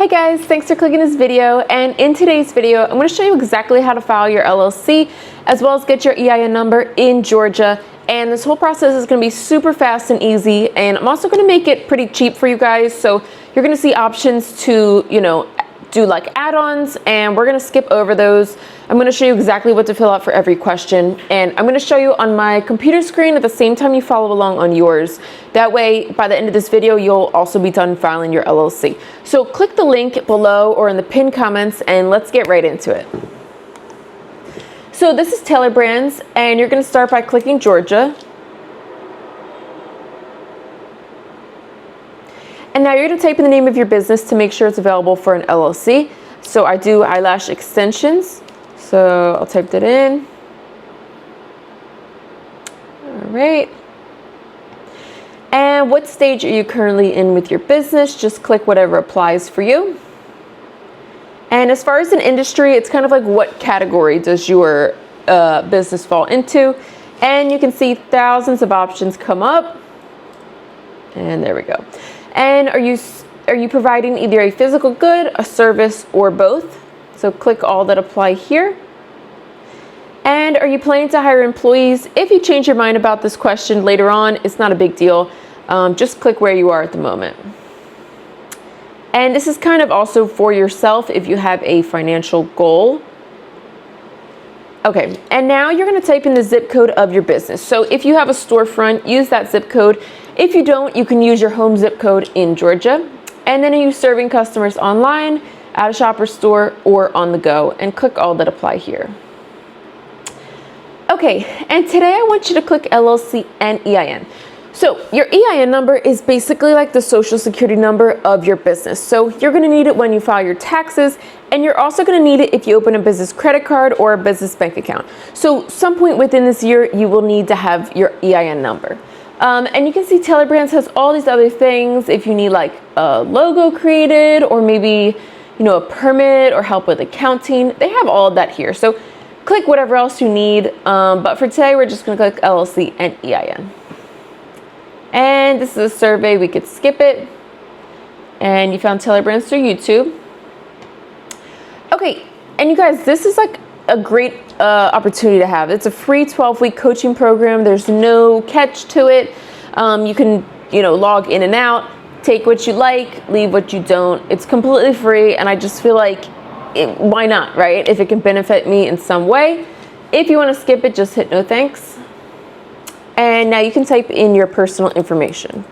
Hey guys, thanks for clicking this video, and in today's video I'm going to show you exactly how to file your LLC as well as get your EIN number in Georgia. And this whole process is going to be super fast and easy, and I'm also going to make it pretty cheap for you guys, so you're going to see options to, do like add-ons, and we're going to skip over those. I'm going to show you exactly what to fill out for every question, and I'm going to show you on my computer screen at the same time you follow along on yours. That way, by the end of this video, you'll also be done filing your LLC. So click the link below or in the pinned comments, and let's get right into it. So this is Taylor Brands, and you're going to start by clicking Georgia. And now you're going to type in the name of your business to make sure it's available for an LLC. So I do eyelash extensions. So I'll type that in. All right. And what stage are you currently in with your business? Just click whatever applies for you. And as far as an industry, it's kind of like what category does your business fall into? And you can see thousands of options come up. And there we go. And are you providing either a physical good, a service, or both? So click all that apply here. And are you planning to hire employees? If you change your mind about this question later on, it's not a big deal. Just click where you are at the moment. And this is kind of also for yourself if you have a financial goal. Okay, and now you're going to type in the zip code of your business. So if you have a storefront, use that zip code. If you don't, you can use your home zip code in Georgia. And then are you serving customers online, at a shop or store, or on the go? And click all that apply here. Okay, and today I want you to click LLC and EIN. So your EIN number is basically like the social security number of your business. So you're going to need it when you file your taxes, and you're also going to need it if you open a business credit card or a business bank account. So some point within this year, you will need to have your EIN number. And you can see Taylor Brands has all these other things. If you need like a logo created, or maybe, a permit or help with accounting, they have all of that here. So click whatever else you need. But for today, we're just going to click LLC and EIN. And this is a survey, we could skip it. And you found Taylor Brands through YouTube. Okay, and you guys, this is like a great opportunity to have. It's a free 12-week coaching program. There's no catch to it. You can, log in and out, take what you like, leave what you don't. It's completely free, and I just feel like, why not, right? If it can benefit me in some way. If you want to skip it, just hit no thanks. And now you can type in your personal information.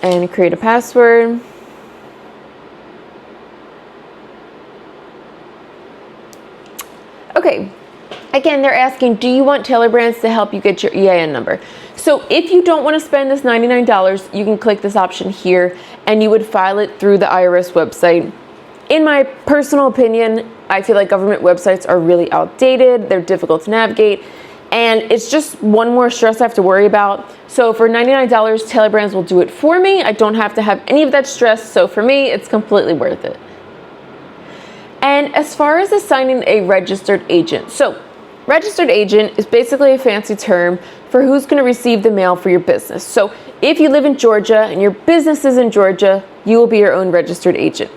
And create a password. Okay, again, they're asking, do you want Taylor Brands to help you get your EIN number? So if you don't want to spend this $99, you can click this option here, and you would file it through the IRS website. In my personal opinion, I feel like government websites are really outdated, they're difficult to navigate, and it's just one more stress I have to worry about. So for $99, Taylor Brands will do it for me. I don't have to have any of that stress, so for me, it's completely worth it. And as far as assigning a registered agent, so registered agent is basically a fancy term for who's going to receive the mail for your business. So if you live in Georgia and your business is in Georgia, you will be your own registered agent.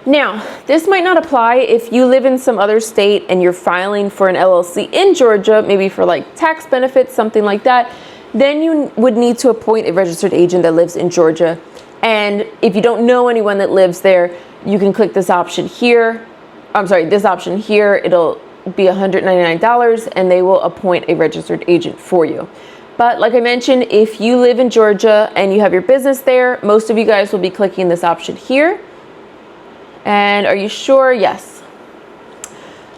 Now, this might not apply if you live in some other state and you're filing for an LLC in Georgia, maybe for like tax benefits, something like that. Then you would need to appoint a registered agent that lives in Georgia. And if you don't know anyone that lives there, you can click this option here. This option here, it'll be $199, and they will appoint a registered agent for you. But like I mentioned, if you live in Georgia and you have your business there, most of you guys will be clicking this option here. And are you sure? Yes.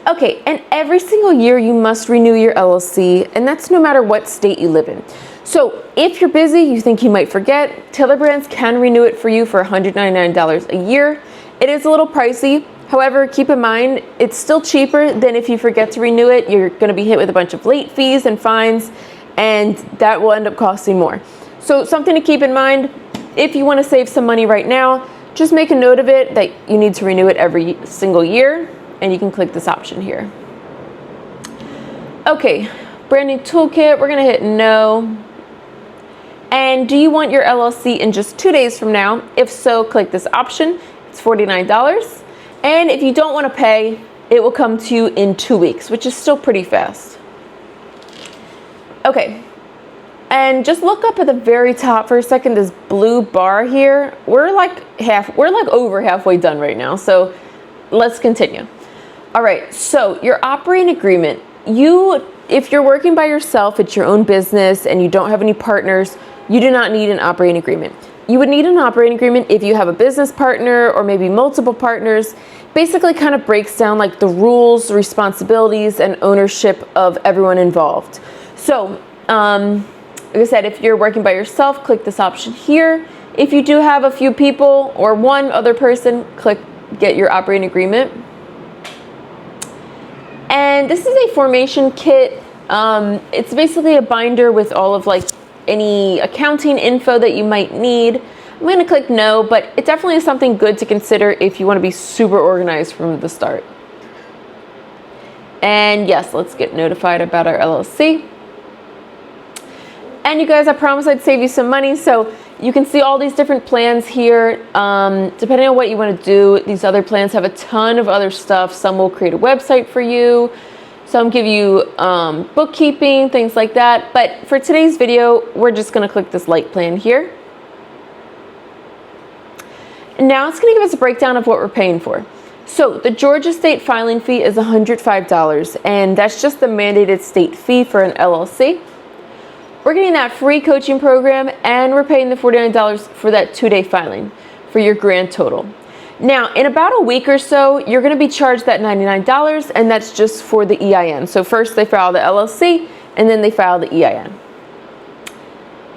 Okay, and every single year you must renew your LLC, and that's no matter what state you live in. So if you're busy, you think you might forget, Taylor Brands can renew it for you for $199 a year. It is a little pricey. However, keep in mind, it's still cheaper than if you forget to renew it. You're going to be hit with a bunch of late fees and fines, and that will end up costing more. So something to keep in mind, if you want to save some money right now, just make a note of it that you need to renew it every single year, and you can click this option here. Okay, branding toolkit, we're gonna hit no. And do you want your LLC in just 2 days from now? If so, click this option. It's $49. And if you don't want to pay, it will come to you in 2 weeks, which is still pretty fast. Okay, and just look up at the very top for a second, this blue bar here. We're like over halfway done right now, so let's continue. All right, so your operating agreement. If you're working by yourself, it's your own business, and you don't have any partners, you do not need an operating agreement. You would need an operating agreement if you have a business partner or maybe multiple partners. Basically kind of breaks down like the rules, responsibilities, and ownership of everyone involved. So, like I said, if you're working by yourself, click this option here. If you do have a few people or one other person, click get your operating agreement. And this is a formation kit. It's basically a binder with all of like any accounting info that you might need. I'm going to click no, but it definitely is something good to consider if you want to be super organized from the start. And yes, let's get notified about our LLC. And you guys, I promised I'd save you some money, so you can see all these different plans here. Depending on what you want to do, these other plans have a ton of other stuff. Some will create a website for you. Some give you bookkeeping, things like that. But for today's video, we're just going to click this light plan here. And now it's going to give us a breakdown of what we're paying for. So the Georgia state filing fee is $105, and that's just the mandated state fee for an LLC. We're getting that free coaching program, and we're paying the $49 for that 2-day filing for your grand total. Now, in about a week or so, you're going to be charged that $99, and that's just for the EIN. So first they file the LLC, and then they file the EIN.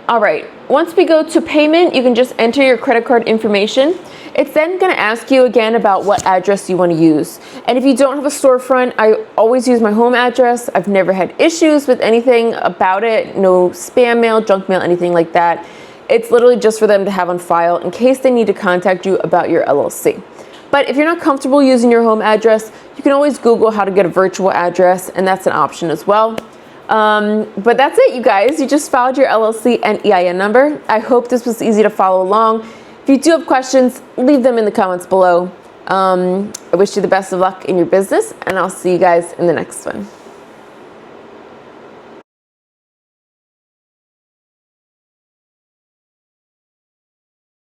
All right, once we go to payment, you can just enter your credit card information. It's then going to ask you again about what address you want to use. And if you don't have a storefront, I always use my home address. I've never had issues with anything about it. No spam mail, junk mail, anything like that. It's literally just for them to have on file in case they need to contact you about your LLC. But if you're not comfortable using your home address, you can always Google how to get a virtual address, and that's an option as well. But that's it, you guys. You just filed your LLC and EIN number. I hope this was easy to follow along. If you do have questions, leave them in the comments below. I wish you the best of luck in your business, and I'll see you guys in the next one.